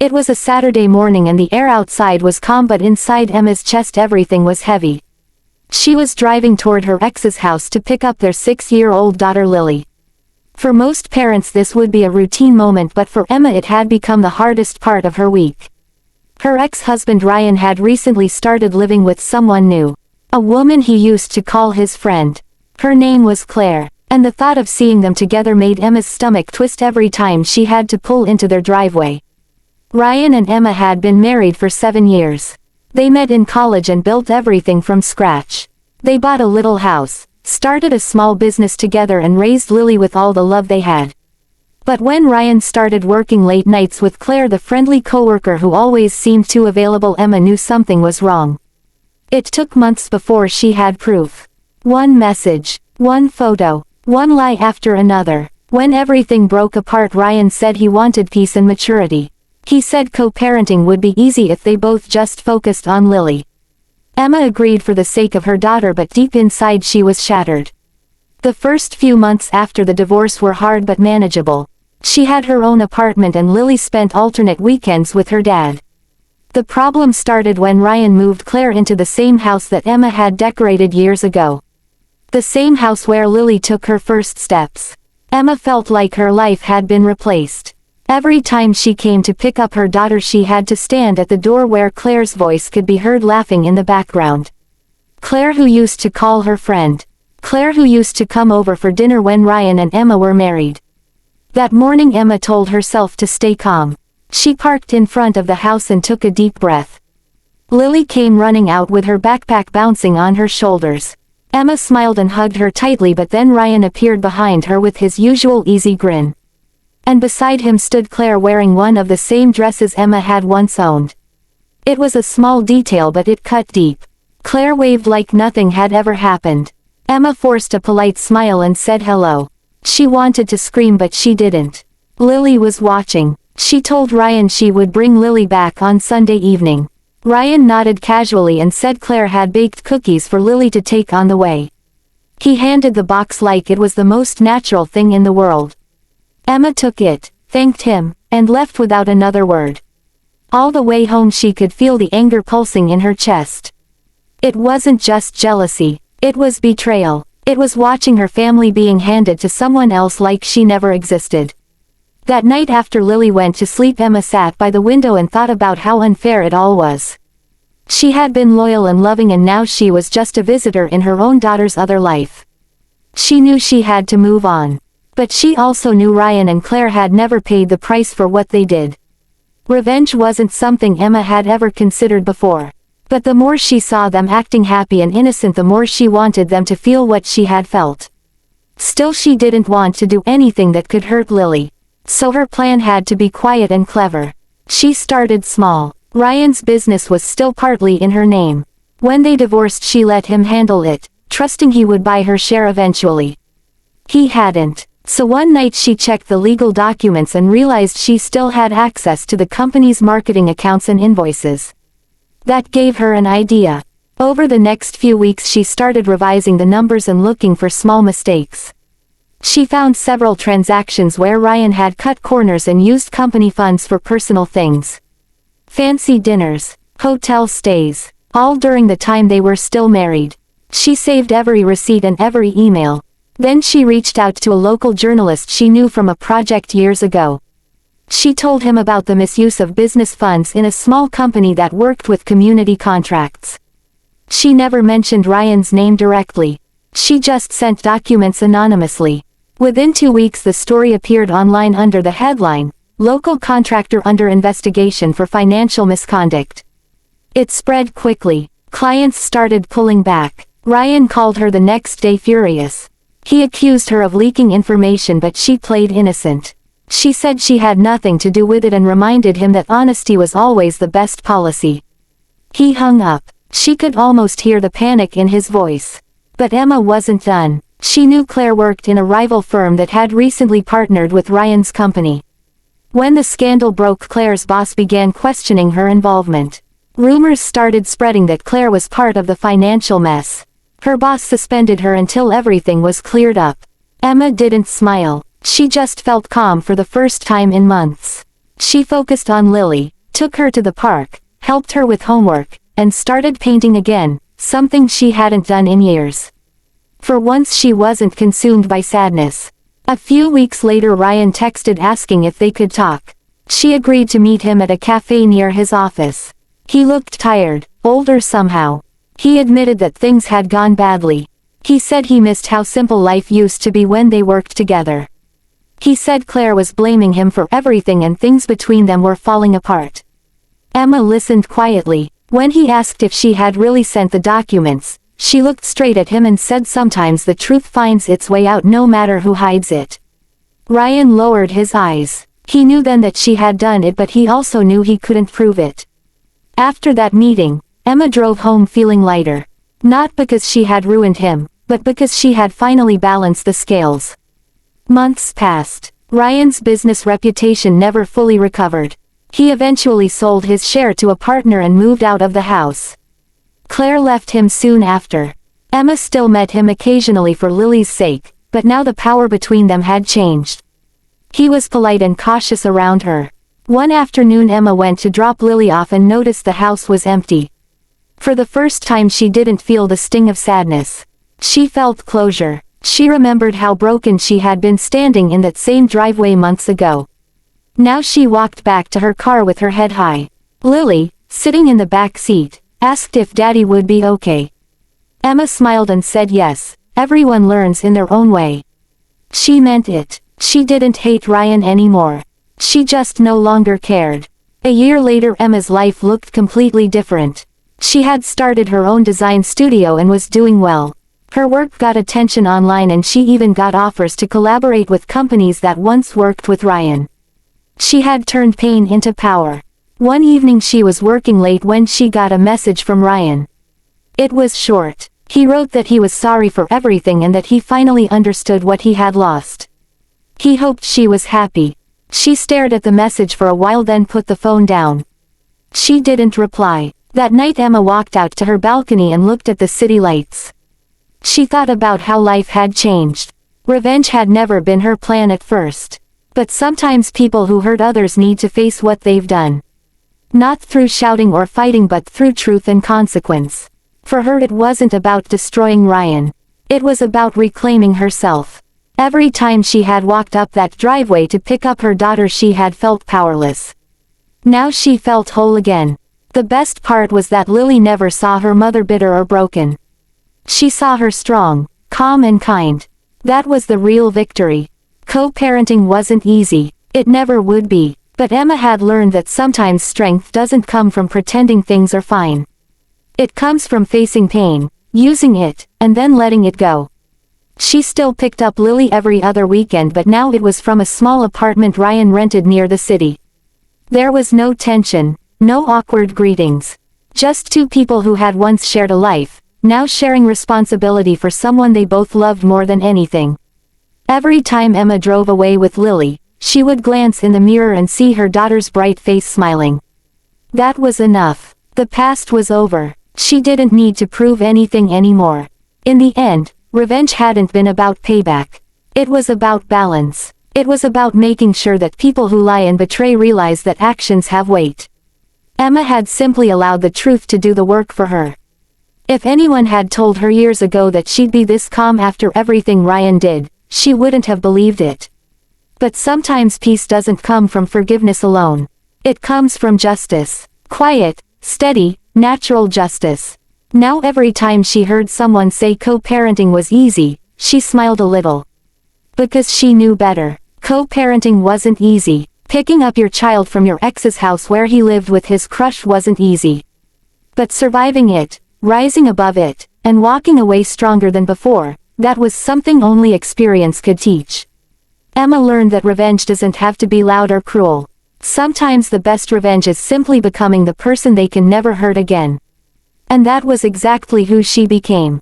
It was a Saturday morning and the air outside was calm, but inside Emma's chest everything was heavy. She was driving toward her ex's house to pick up their 6-year-old daughter Lily. For most parents this would be a routine moment, but for Emma it had become the hardest part of her week. Her ex-husband Ryan had recently started living with someone new. A woman he used to call his friend. Her name was Claire, and the thought of seeing them together made Emma's stomach twist every time she had to pull into their driveway. Ryan and Emma had been married for 7 years. They met in college and built everything from scratch. They bought a little house, started a small business together and raised Lily with all the love they had. But when Ryan started working late nights with Claire, the friendly coworker who always seemed too available, Emma knew something was wrong. It took months before she had proof. One message, one photo, one lie after another. When everything broke apart, Ryan said he wanted peace and maturity. He said co-parenting would be easy if they both just focused on Lily. Emma agreed for the sake of her daughter, but deep inside she was shattered. The first few months after the divorce were hard but manageable. She had her own apartment and Lily spent alternate weekends with her dad. The problem started when Ryan moved Claire into the same house that Emma had decorated years ago. The same house where Lily took her first steps. Emma felt like her life had been replaced. Every time she came to pick up her daughter she had to stand at the door where Claire's voice could be heard laughing in the background. Claire who used to call her friend. Claire who used to come over for dinner when Ryan and Emma were married. That morning Emma told herself to stay calm. She parked in front of the house and took a deep breath. Lily came running out with her backpack bouncing on her shoulders. Emma smiled and hugged her tightly, but then Ryan appeared behind her with his usual easy grin. And beside him stood Claire wearing one of the same dresses Emma had once owned. It was a small detail but it cut deep. Claire waved like nothing had ever happened. Emma forced a polite smile and said hello. She wanted to scream but she didn't. Lily was watching. She told Ryan she would bring Lily back on Sunday evening. Ryan nodded casually and said Claire had baked cookies for Lily to take on the way. He handed the box like it was the most natural thing in the world. Emma took it, thanked him, and left without another word. All the way home she could feel the anger pulsing in her chest. It wasn't just jealousy, it was betrayal. It was watching her family being handed to someone else like she never existed. That night after Lily went to sleep, Emma sat by the window and thought about how unfair it all was. She had been loyal and loving and now she was just a visitor in her own daughter's other life. She knew she had to move on. But she also knew Ryan and Claire had never paid the price for what they did. Revenge wasn't something Emma had ever considered before. But the more she saw them acting happy and innocent, the more she wanted them to feel what she had felt. Still, she didn't want to do anything that could hurt Lily. So her plan had to be quiet and clever. She started small. Ryan's business was still partly in her name. When they divorced she let him handle it, trusting he would buy her share eventually. He hadn't. So one night she checked the legal documents and realized she still had access to the company's marketing accounts and invoices. That gave her an idea. Over the next few weeks she started revising the numbers and looking for small mistakes. She found several transactions where Ryan had cut corners and used company funds for personal things. Fancy dinners, hotel stays, all during the time they were still married. She saved every receipt and every email. Then she reached out to a local journalist she knew from a project years ago. She told him about the misuse of business funds in a small company that worked with community contracts. She never mentioned Ryan's name directly. She just sent documents anonymously. Within 2 weeks the story appeared online under the headline, "Local Contractor Under Investigation for Financial Misconduct." It spread quickly. Clients started pulling back. Ryan called her the next day furious. He accused her of leaking information but she played innocent. She said she had nothing to do with it and reminded him that honesty was always the best policy. He hung up. She could almost hear the panic in his voice. But Emma wasn't done. She knew Claire worked in a rival firm that had recently partnered with Ryan's company. When the scandal broke, Claire's boss began questioning her involvement. Rumors started spreading that Claire was part of the financial mess. Her boss suspended her until everything was cleared up. Emma didn't smile. She just felt calm for the first time in months. She focused on Lily, took her to the park, helped her with homework, and started painting again, something she hadn't done in years. For once she wasn't consumed by sadness. A few weeks later Ryan texted asking if they could talk. She agreed to meet him at a cafe near his office. He looked tired, older somehow. He admitted that things had gone badly. He said he missed how simple life used to be when they worked together. He said Claire was blaming him for everything and things between them were falling apart. Emma listened quietly. When he asked if she had really sent the documents, she looked straight at him and said sometimes the truth finds its way out no matter who hides it. Ryan lowered his eyes. He knew then that she had done it, but he also knew he couldn't prove it. After that meeting, Emma drove home feeling lighter. Not because she had ruined him, but because she had finally balanced the scales. Months passed. Ryan's business reputation never fully recovered. He eventually sold his share to a partner and moved out of the house. Claire left him soon after. Emma still met him occasionally for Lily's sake, but now the power between them had changed. He was polite and cautious around her. One afternoon Emma went to drop Lily off and noticed the house was empty. For the first time she didn't feel the sting of sadness. She felt closure. She remembered how broken she had been standing in that same driveway months ago. Now she walked back to her car with her head high. Lily, sitting in the back seat, asked if Daddy would be okay. Emma smiled and said yes, everyone learns in their own way. She meant it. She didn't hate Ryan anymore. She just no longer cared. A year later Emma's life looked completely different. She had started her own design studio and was doing well. Her work got attention online and she even got offers to collaborate with companies that once worked with Ryan. She had turned pain into power. One evening she was working late when she got a message from Ryan. It was short. He wrote that he was sorry for everything and that he finally understood what he had lost. He hoped she was happy. She stared at the message for a while then put the phone down. She didn't reply. That night Emma walked out to her balcony and looked at the city lights. She thought about how life had changed. Revenge had never been her plan at first. But sometimes people who hurt others need to face what they've done. Not through shouting or fighting but through truth and consequence. For her it wasn't about destroying Ryan. It was about reclaiming herself. Every time she had walked up that driveway to pick up her daughter she had felt powerless. Now she felt whole again. The best part was that Lily never saw her mother bitter or broken. She saw her strong, calm and kind. That was the real victory. Co-parenting wasn't easy. It never would be. But Emma had learned that sometimes strength doesn't come from pretending things are fine. It comes from facing pain, using it, and then letting it go. She still picked up Lily every other weekend but now it was from a small apartment Ryan rented near the city. There was no tension, no awkward greetings. Just two people who had once shared a life, now sharing responsibility for someone they both loved more than anything. Every time Emma drove away with Lily, she would glance in the mirror and see her daughter's bright face smiling. That was enough. The past was over. She didn't need to prove anything anymore. In the end, revenge hadn't been about payback. It was about balance. It was about making sure that people who lie and betray realize that actions have weight. Emma had simply allowed the truth to do the work for her. If anyone had told her years ago that she'd be this calm after everything Ryan did, she wouldn't have believed it. But sometimes peace doesn't come from forgiveness alone. It comes from justice. Quiet, steady, natural justice. Now every time she heard someone say co-parenting was easy, she smiled a little. Because she knew better. Co-parenting wasn't easy. Picking up your child from your ex's house where he lived with his crush wasn't easy. But surviving it, rising above it, and walking away stronger than before, that was something only experience could teach. Emma learned that revenge doesn't have to be loud or cruel. Sometimes the best revenge is simply becoming the person they can never hurt again. And that was exactly who she became.